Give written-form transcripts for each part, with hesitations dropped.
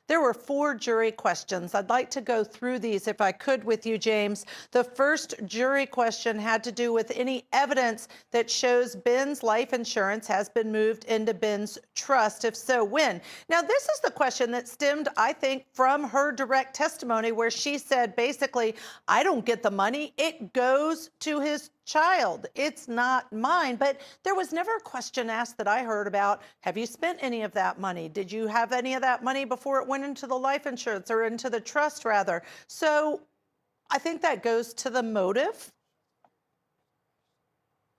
There were four jury questions. I'd like to go through these if I could with you, James. The first jury question had to do with any evidence that shows Ben's life insurance has been moved into Ben's trust. If so, when? Now, this is the question that stemmed, I think, from her direct testimony, where she said, basically, I don't get the money. It goes to his child. It's not mine. But there was never a question asked that I heard about, have you spent any of that money? Did you have any of that money before it went into the life insurance, or into the trust rather? So I think that goes to the motive.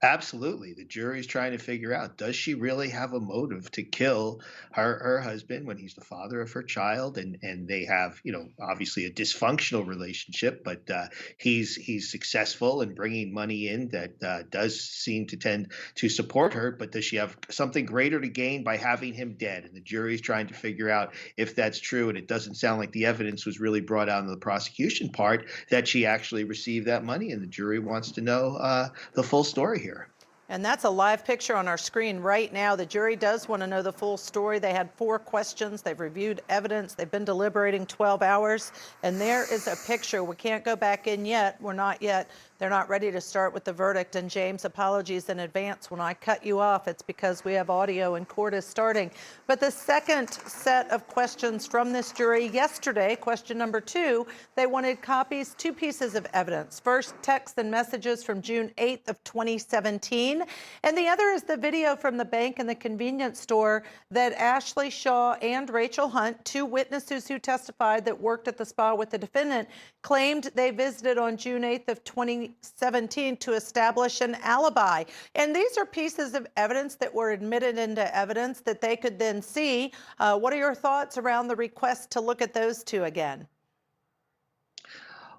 Absolutely. The jury's trying to figure out, does she really have a motive to kill her husband when he's the father of her child? And they have, obviously a dysfunctional relationship, but he's successful in bringing money in that does seem to tend to support her. But does she have something greater to gain by having him dead? And the jury's trying to figure out if that's true. And it doesn't sound like the evidence was really brought out in the prosecution part that she actually received that money. And the jury wants to know the full story here. And that's a live picture on our screen right now. The jury does want to know the full story. They had four questions. They've reviewed evidence. They've been deliberating 12 hours. And there is a picture. We can't go back in yet. We're not yet. They're not ready to start with the verdict. And James, apologies in advance. When I cut you off, it's because we have audio and court is starting. But the second set of questions from this jury yesterday, question number 2, they wanted copies, 2 pieces of evidence. First, texts and messages from June 8th of 2017. And the other is the video from the bank and the convenience store that Ashley Shaw and Rachel Hunt, 2 witnesses who testified that worked at the spa with the defendant, claimed they visited on June 8th of 2017 to establish an alibi. And these are pieces of evidence that were admitted into evidence that they could then see. What are your thoughts around the request to look at those 2 again?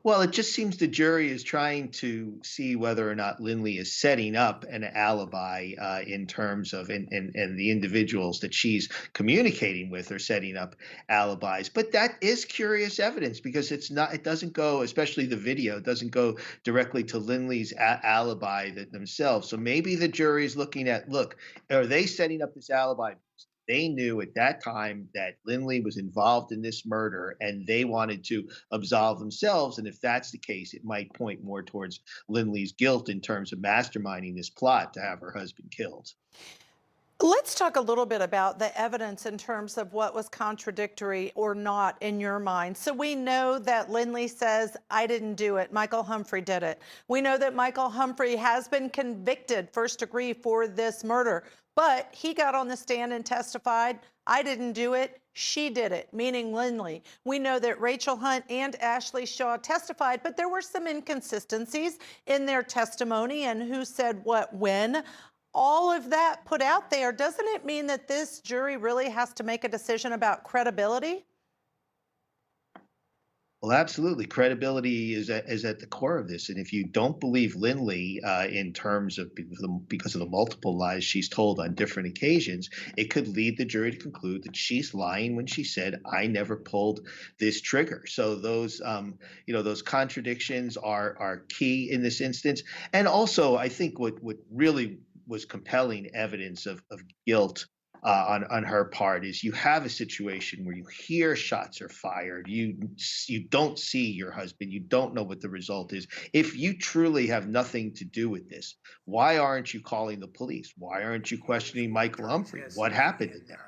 Well, it just seems the jury is trying to see whether or not Lindley is setting up an alibi in terms of and the individuals that she's communicating with are setting up alibis. But that is curious evidence because it doesn't go, especially the video, it doesn't go directly to Lindley's alibi themselves. So maybe the jury is looking at, look, are they setting up this alibi? They knew at that time that Lindley was involved in this murder and they wanted to absolve themselves. And if that's the case, it might point more towards Lindley's guilt in terms of masterminding this plot to have her husband killed. Let's talk a little bit about the evidence in terms of what was contradictory or not in your mind. So we know that Lindley says, I didn't do it. Michael Humphrey did it. We know that Michael Humphrey has been convicted first degree for this murder, but he got on the stand and testified, I didn't do it. She did it, meaning Lindley. We know that Rachel Hunt and Ashley Shaw testified, but there were some inconsistencies in their testimony and who said what when. All of that put out there, doesn't it mean that this jury really has to make a decision about credibility? Well, absolutely. Credibility is at the core of this. And if you don't believe Lindley in terms of because of the multiple lies she's told on different occasions, it could lead the jury to conclude that she's lying when she said, I never pulled this trigger. So those contradictions are key in this instance. And also, I think what really was compelling evidence of guilt on her part is you have a situation where you hear shots are fired, you don't see your husband, you don't know what the result is. If you truly have nothing to do with this, why aren't you calling the police? Why aren't you questioning Michael Humphrey? What happened in there?